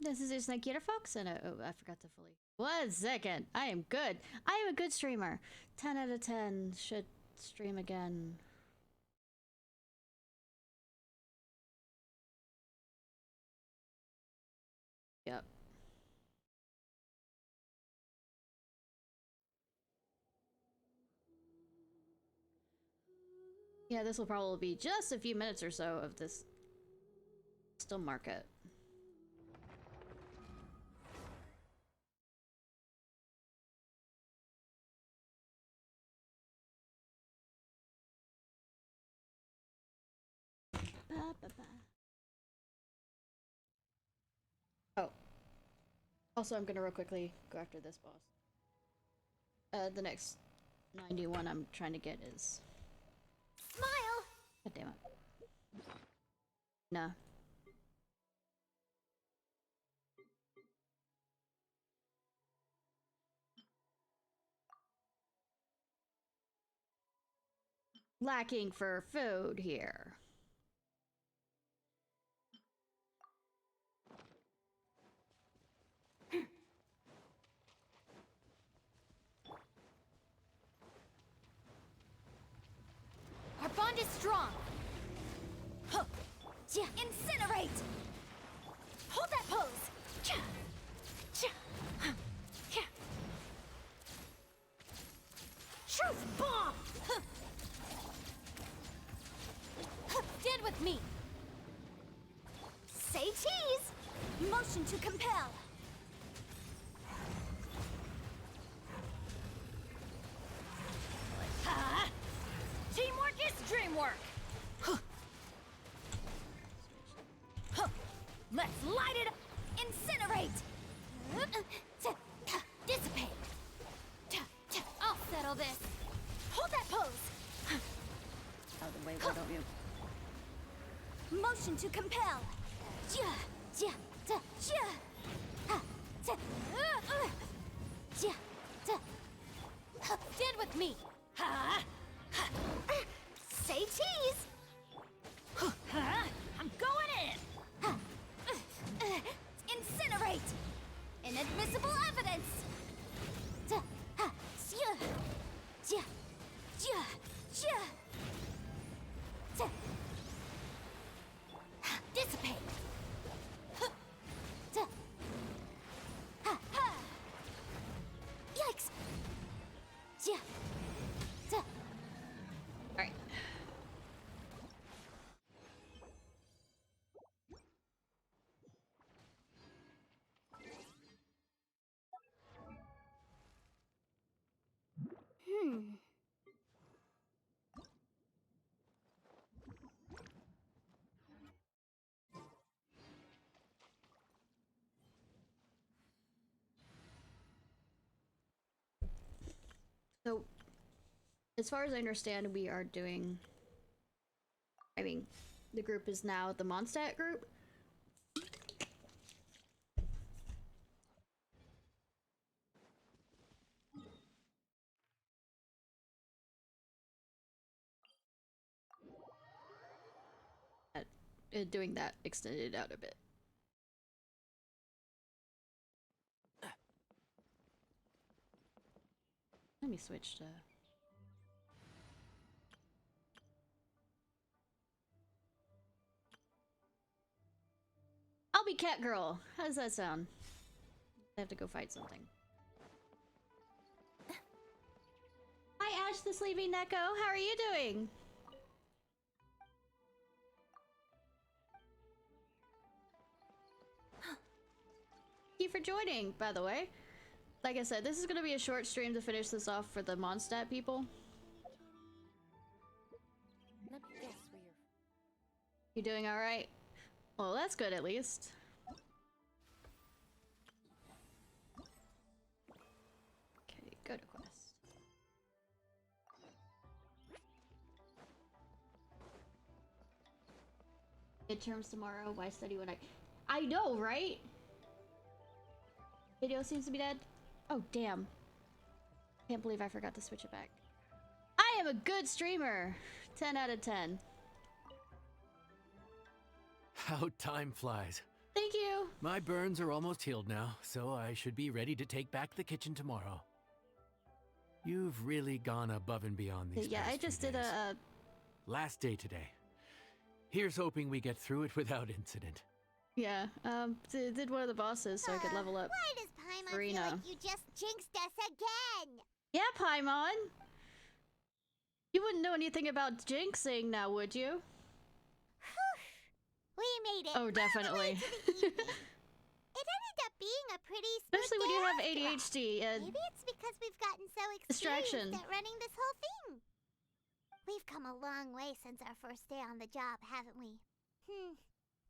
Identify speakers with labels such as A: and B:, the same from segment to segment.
A: This is Ishnai Ciarfox, and oh, I forgot to fully. 1 second. I am good. I am a good streamer. 10 out of 10. Should stream again. Yep. Yeah, this will probably be just a few minutes or so of this still market. Oh. Also, I'm gonna real quickly go after this boss. The next 91 I'm trying to get is...
B: Smile!
A: God damn it. Nah. Lacking for food here.
B: Our bond is strong. Huh. Yeah. Incinerate! Hold that pose! Cha. Cha. Huh. Yeah. Truth bomb! Huh. Huh. Stand with me! Say cheese! Motion to compel! Ha! Teamwork is dreamwork! Huh. Huh. Let's light it up! Incinerate! Dissipate! I'll settle this! Hold that pose!
A: Out of the way, why don't you?
B: Motion to compel! Stand with me! Say cheese! I'm going in! Incinerate! Inadmissible evidence! Dissipate! Yikes!
A: Alright. So, as far as I understand, we are doing... I mean, the group is now the Mondstadt group. Doing that extended out a bit. Let me switch to... I'll be Cat Girl. How does that sound? I have to go fight something. Hi Ash the Sleepy Neko, how are you doing? Thank you for joining, by the way. Like I said, this is gonna be a short stream to finish this off for the Mondstadt people.
B: Let me guess where you're...
A: You doing alright? Well, that's good at least. Okay, go to quest. Midterms tomorrow, why study when I know, right? Video seems to be dead. Oh, damn. Can't believe I forgot to switch it back. I am a good streamer. 10 out of 10.
C: How time flies.
A: Thank you.
C: My burns are almost healed now, so I should be ready to take back the kitchen tomorrow. You've really gone above and beyond these
A: Yeah,
C: past
A: I just
C: few
A: did
C: days.
A: a
C: Last day today. Here's hoping we get through it without incident.
A: yeah, did one of the bosses so I could level up.
B: Why does Paimon feel
A: Farina.
B: like you just jinxed us again?
A: Yeah, Paimon. You wouldn't know anything about jinxing now, would you?
B: We made it.
A: Oh, definitely.
B: All the way to the evening. It ended up being a pretty smooth
A: Especially when
B: day
A: you have
B: after all.
A: ADHD and
B: Maybe it's because we've gotten so
A: Distraction.
B: experienced at running this whole thing. We've come a long way since our first day on the job, haven't we?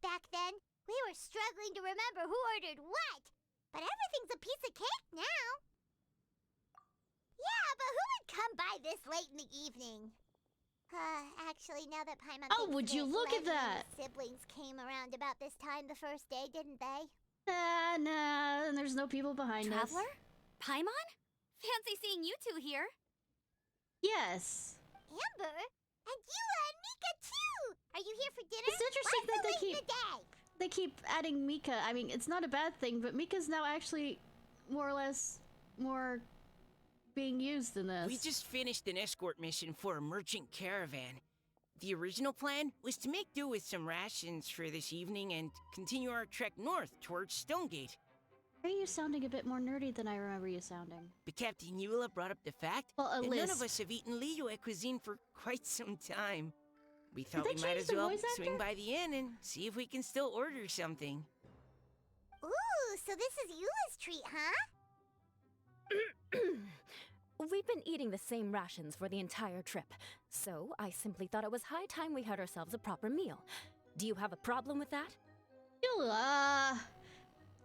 B: Back then, we were struggling to remember who ordered what. But everything's a piece of cake now. Yeah, but who would come by this late in the evening? Actually, now that Paimon
A: Oh,
B: thinks
A: would
B: of
A: you
B: it,
A: look at
B: Leslie and
A: that?
B: the siblings came around about this time the first day, didn't they?
A: nah, and there's no people behind us.
D: Traveler? Paimon? Fancy seeing you two here.
A: Yes.
B: Amber? And Eula and Mika too! Are you here for dinner?
A: It's interesting
B: Why
A: that
B: so
A: they
B: late in
A: keep-
B: the day?
A: They keep adding Mika. I mean, it's not a bad thing, but Mika's now actually more or less more being used in this.
E: We just finished an escort mission for a merchant caravan. The original plan was to make do with some rations for this evening and continue our trek north towards Stonegate.
A: Why are you sounding a bit more nerdy than I remember you sounding?
E: But Captain Eula brought up the fact
A: Well, a
E: that none of
A: lisp.
E: us have eaten Liyue cuisine for quite some time. We thought
A: they
E: we might
A: change
E: as
A: the
E: well
A: voice
E: swing
A: actor?
E: by the inn and see if we can still order something.
B: Ooh, so this is Eula's treat, huh?
D: We've been eating the same rations for the entire trip, so I simply thought it was high time we had ourselves a proper meal. Do you have a problem with that?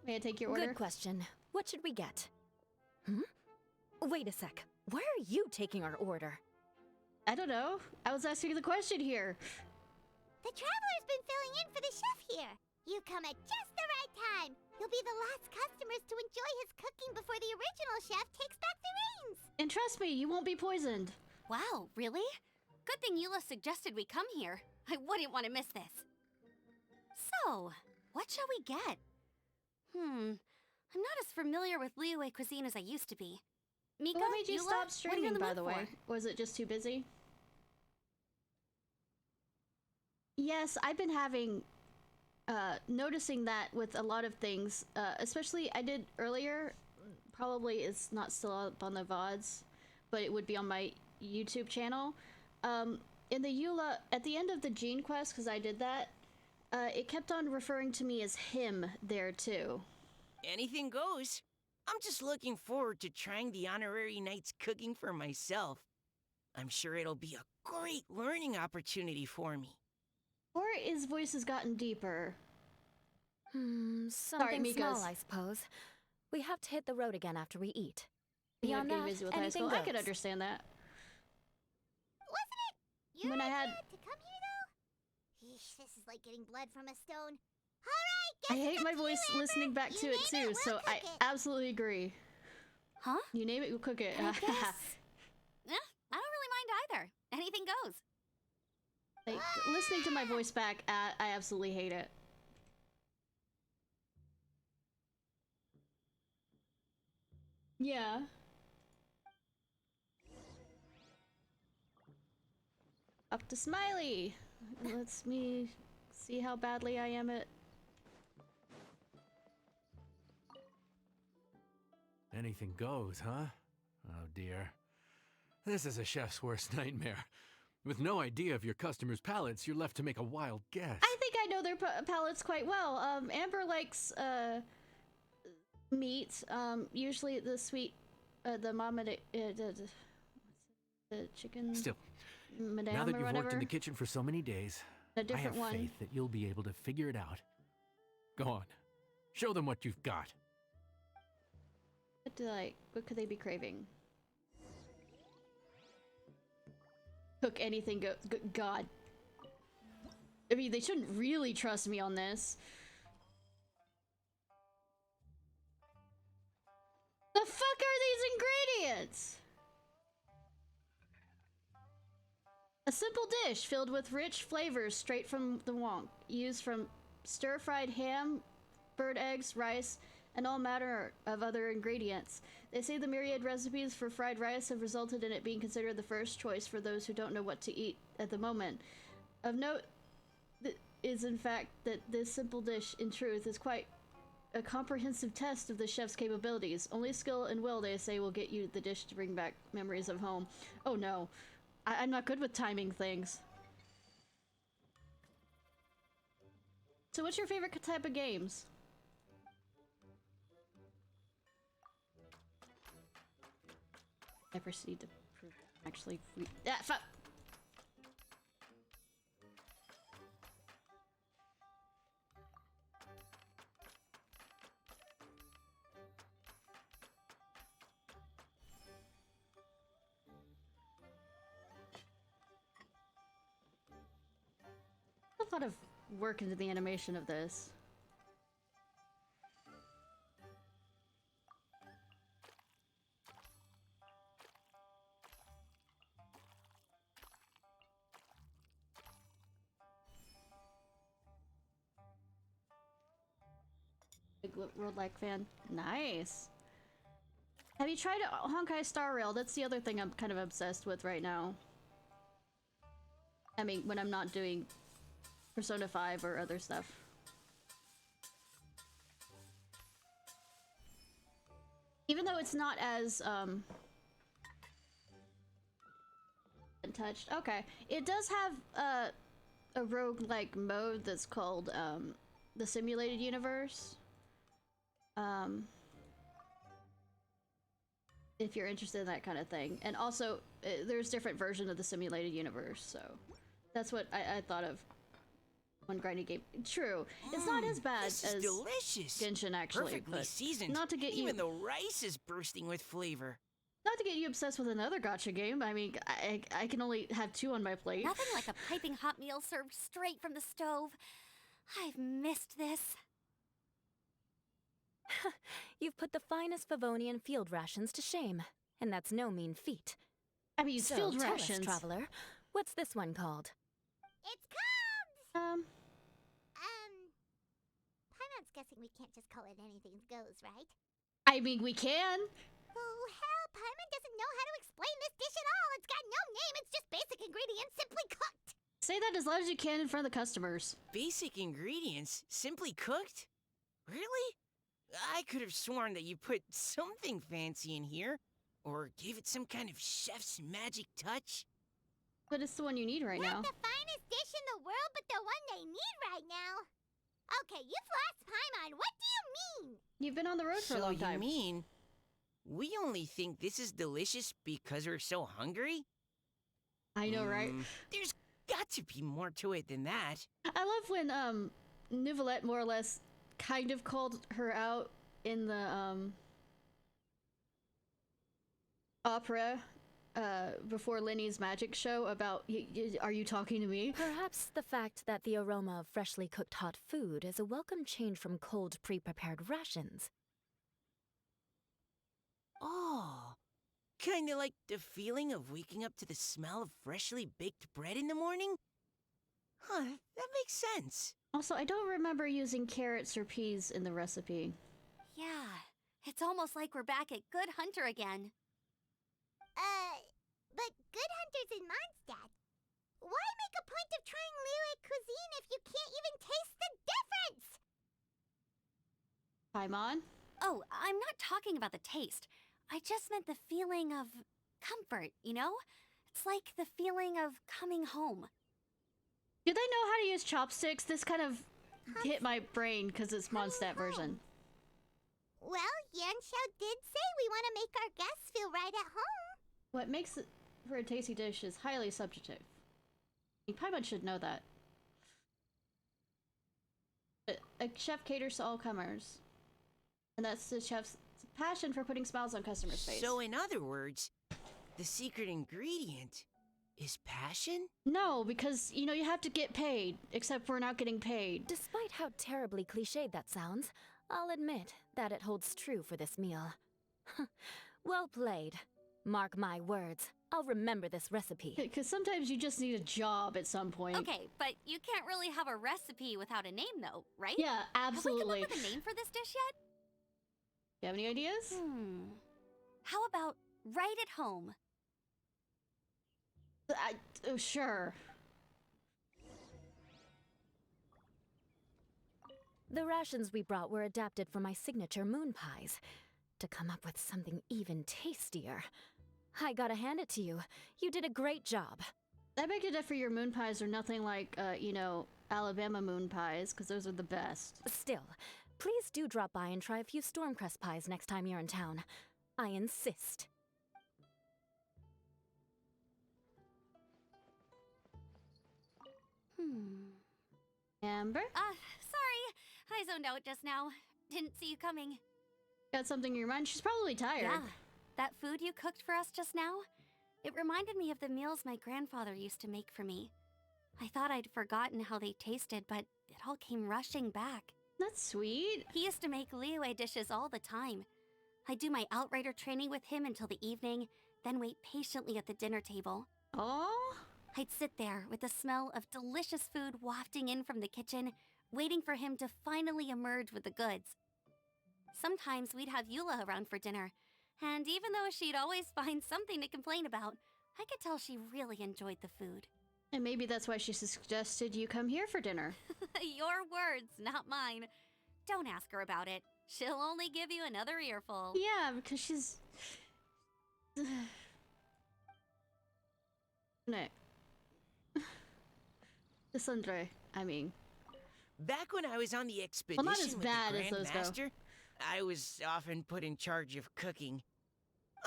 A: May I take your order?
D: Good question. What should we get? Wait a sec. Why are you taking our order?
A: I don't know. I was asking the question here.
B: The Traveler's been filling in for the chef here. You come at just the right time. You'll be the last customers to enjoy his cooking before the original chef takes back the reins.
A: And trust me, you won't be poisoned.
F: Wow, really? Good thing Eula suggested we come here. I wouldn't want to miss this. So, what shall we get? I'm not as familiar with Liyue cuisine as I used to be. Mika,
A: What made you
F: Eula,
A: stop
F: what are you
A: streaming,
F: in the
A: by
F: mood
A: the way?
F: for?
A: Was it just too busy? Yes, I've been having, noticing that with a lot of things, especially I did earlier, probably it's not still up on the VODs, but it would be on my YouTube channel. In the Eula, at the end of the Gene Quest, because I did that, it kept on referring to me as him there too.
E: Anything goes. I'm just looking forward to trying the honorary knight's cooking for myself. I'm sure it'll be a great learning opportunity for me.
A: Or his voice has gotten deeper.
D: Something
A: Mikos.
D: small, I suppose. We have to hit the road again after we eat.
A: You're
D: Beyond
A: getting
D: that,
A: busy with high
D: anything
A: school. I could
D: goes.
A: understand that.
B: Wasn't it your
A: When I
B: idea
A: had-
B: to come here, though? Eesh, this is like getting blood from a stone. All right,
A: I
B: guess
A: hate
B: it's
A: my
B: up to you,
A: voice
B: Amber.
A: listening back
B: You
A: to it
B: name
A: too,
B: we'll
A: so
B: cook
A: I
B: it.
A: absolutely agree.
F: Huh?
A: You name it, we'll cook it.
F: I guess. I don't really mind either. Anything goes.
A: Like, listening to my voice back, I absolutely hate it. Yeah. Up to Smiley. Let's me see how badly I am at.
C: Anything goes, huh? Oh dear. This is a chef's worst nightmare. With no idea of your customers' palates, you're left to make a wild guess.
A: I think I know their palates quite well. Amber likes meat. Usually the sweet, the mama, the chicken.
C: Still,
A: Madame
C: now that
A: or
C: you've
A: whatever.
C: worked in the kitchen for so many days,
A: A
C: I
A: different
C: have
A: one.
C: faith that you'll be able to figure it out. Go on. Show them what you've got.
A: What could they be craving? Cook anything God. I mean, they shouldn't really trust me on this. The fuck are these ingredients? A simple dish filled with rich flavors straight from the wonk, used from stir-fried ham, bird eggs, rice, and all manner of other ingredients. They say the myriad recipes for fried rice have resulted in it being considered the first choice for those who don't know what to eat at the moment. Of note is in fact that this simple dish, in truth, is quite a comprehensive test of the chef's capabilities. Only skill and will, they say, will get you the dish to bring back memories of home. Oh no, I'm not good with timing things. So what's your favorite type of games? I proceed to prove that actually fuck! A lot of work into the animation of this. Big World-like fan. Nice. Have you tried Honkai Star Rail? That's the other thing I'm kind of obsessed with right now. I mean, when I'm not doing Persona 5 or other stuff. Even though it's not as, untouched. Okay. It does have, a roguelike mode that's called, the Simulated Universe. If you're interested in that kind of thing. And also, there's different versions of the Simulated Universe, so that's what I thought of when grinding game. True, it's not as bad
E: this
A: as
E: is delicious.
A: Genshin actually,
E: Perfectly
A: but
E: seasoned.
A: not to get you,
E: Even the rice is bursting with flavor.
A: not to get you obsessed with another gacha game. I mean, I can only have 2 on my plate.
F: Nothing like a piping hot meal served straight from the stove. I've missed this.
D: You've put the finest Favonian field rations to shame, and that's no mean feat.
A: I mean, it's
D: So,
A: field
D: tell
A: rations.
D: us, traveler, what's this one called?
B: It's cubs! Paimon's guessing we can't just call it anything goes, right?
A: I mean, we can.
B: Oh, hell, Paimon doesn't know how to explain this dish at all. It's got no name, it's just basic ingredients simply cooked.
A: Say that as loud as you can in front of the customers.
E: Basic ingredients, simply cooked? Really? I could have sworn that you put something fancy in here, or gave it some kind of chef's magic touch.
A: But it's the one you need right now.
B: Not the finest dish in the world, but the one they need right now. Okay, you've lost Paimon. What do you mean?
A: You've been on the road for a long
E: So you
A: time.
E: mean we only think this is delicious because we're so hungry?
A: I know, right?
E: There's got to be more to it than that.
A: I love when Neuvillette more or less kind of called her out in the opera before Lenny's magic show about are you talking to me?
D: Perhaps the fact that the aroma of freshly cooked hot food is a welcome change from cold pre-prepared rations.
E: Oh, kinda like the feeling of waking up to the smell of freshly baked bread in the morning? Huh, that makes sense.
A: Also, I don't remember using carrots or peas in the recipe.
F: Yeah, it's almost like we're back at Good Hunter again.
B: But Good Hunter's in Mondstadt. Why make a point of trying Liyue cuisine if you can't even taste the difference?
A: Paimon?
F: Oh, I'm not talking about the taste. I just meant the feeling of comfort, you know? It's like the feeling of coming home.
A: Do they know how to use chopsticks? This kind of hit my brain because it's Mondstadt version.
B: Well, Yanxiao did say we want to make our guests feel right at home.
A: What makes it for a tasty dish is highly subjective. I mean, Paimon should know that. But a chef caters to all comers. And that's the chef's passion for putting smiles on customers' face.
E: So in other words, the secret ingredient is passion?
A: No, because, you know, you have to get paid, except we're not getting paid.
D: Despite how terribly cliched that sounds, I'll admit that it holds true for this meal. Well played. Mark my words, I'll remember this recipe.
A: Because sometimes you just need a job at some point.
F: Okay, but you can't really have a recipe without a name, though, right?
A: Yeah, absolutely.
F: Have we come up with a name for this dish yet?
A: You have any ideas?
F: How about right at home?
A: Oh, sure.
D: The rations we brought were adapted for my signature moon pies. To come up with something even tastier, I gotta hand it to you. You did a great job.
A: I beg to differ, your moon pies are nothing like, you know, Alabama moon pies, because those are the best.
D: Still, please do drop by and try a few Stormcrest pies next time you're in town. I insist.
A: Amber?
F: Sorry. I zoned out just now. Didn't see you coming.
A: Got something in your mind? She's probably tired.
F: Yeah. That food you cooked for us just now? It reminded me of the meals my grandfather used to make for me. I thought I'd forgotten how they tasted, but it all came rushing back.
A: That's sweet.
F: He used to make Liyue dishes all the time. I'd do my outrider training with him until the evening, then wait patiently at the dinner table.
A: Oh?
F: I'd sit there with the smell of delicious food wafting in from the kitchen, waiting for him to finally emerge with the goods. Sometimes we'd have Eula around for dinner, and even though she'd always find something to complain about, I could tell she really enjoyed the food.
A: And maybe that's why she suggested you come here for dinner.
F: Your words, not mine. Don't ask her about it. She'll only give you another earful.
A: Yeah, because she's... Nick. Desandre, I mean.
E: Back when I was on the expedition
A: not as
E: with
A: bad
E: the
A: as those go.
E: Grandmaster, I was often put in charge of cooking.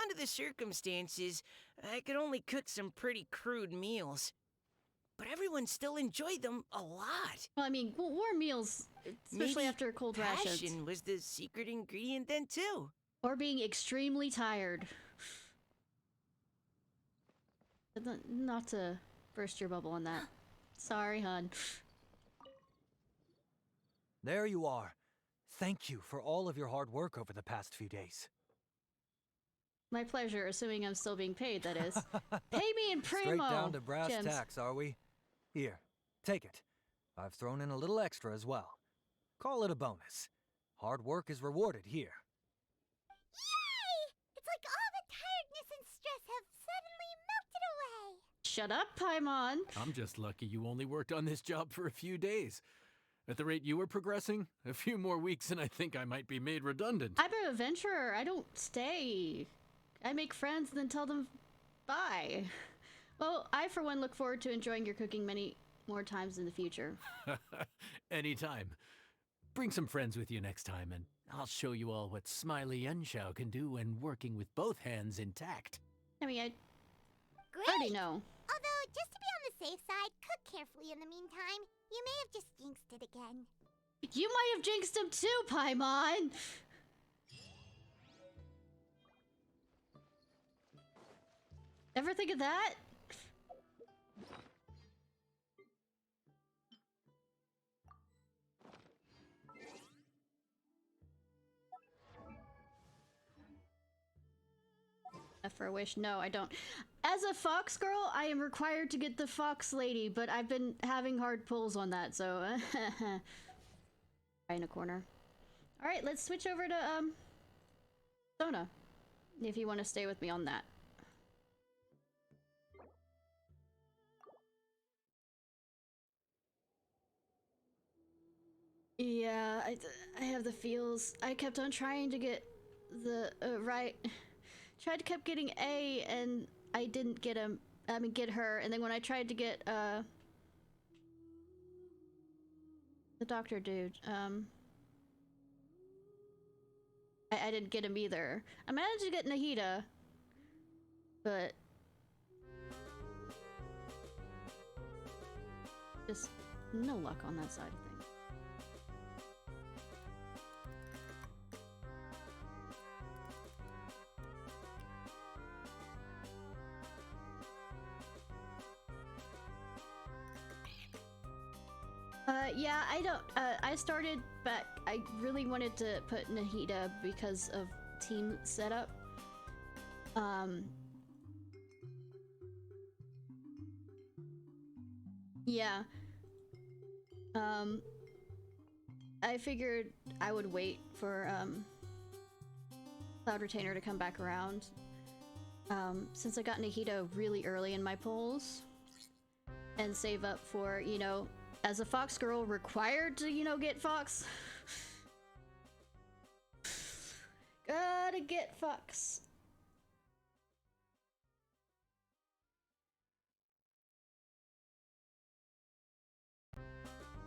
E: Under the circumstances, I could only cook some pretty crude meals. But everyone still enjoyed them a lot.
A: Well, I mean, warm meals, especially
E: Maybe
A: after cold
E: passion
A: rations.
E: was the secret ingredient then, too.
A: Or being extremely tired. Not to burst your bubble on that. Sorry, hon.
G: There you are. Thank you for all of your hard work over the past few days.
A: My pleasure, assuming I'm still being paid, that is. Pay me in primo!
G: Straight down to brass
A: gems.
G: tacks, are we? Here, take it. I've thrown in a little extra as well. Call it a bonus. Hard work is rewarded here.
B: Yay! It's like all the tiredness and stress have suddenly melted away.
A: Shut up, Paimon!
C: I'm just lucky you only worked on this job for a few days. At the rate you were progressing, a few more weeks and I think I might be made redundant.
A: I'm an adventurer. I don't stay. I make friends and then tell them bye. Well, I for one look forward to enjoying your cooking many more times in the future.
C: Anytime. Bring some friends with you next time and I'll show you all what Smiley Yenshao can do when working with both hands intact.
A: I mean, I
B: Great!
A: already know.
B: Although, just to be on the safe side, cook carefully in the meantime. You may have just jinxed it again.
A: You might have jinxed him too, Paimon! Ever think of that? For a wish? No, I don't. As a fox girl, I am required to get the fox lady, but I've been having hard pulls on that, so right in a corner. All right, let's switch over to Sona, if you want to stay with me on that. Yeah, I have the feels. I kept on trying to get the right. Tried to kept getting A, and I didn't get him. I mean, get her. And then when I tried to get the doctor dude, I didn't get him either. I managed to get Nahida, but just no luck on that side of things. Yeah, I don't, I started, but I really wanted to put Nahida because of team setup. Yeah. I figured I would wait for Cloud Retainer to come back around. Since I got Nahida really early in my polls, and save up for, you know, as a Fox girl required to, you know, get Fox. Gotta get Fox.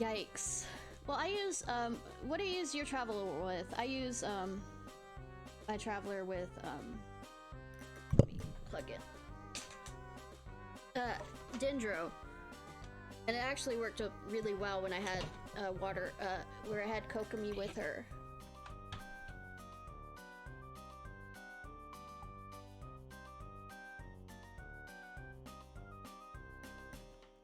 A: Yikes. Well, I use, what do you use your Traveler with? I use, my Traveler with, let me plug it. Dendro. And it actually worked up really well when I had, where I had Kokomi with her.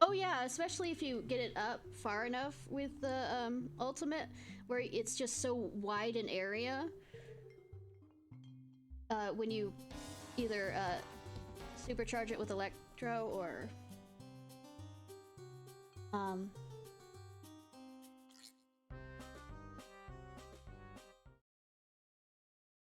A: Oh yeah, especially if you get it up far enough with the ultimate, where it's just so wide an area. When you either supercharge it with Electro or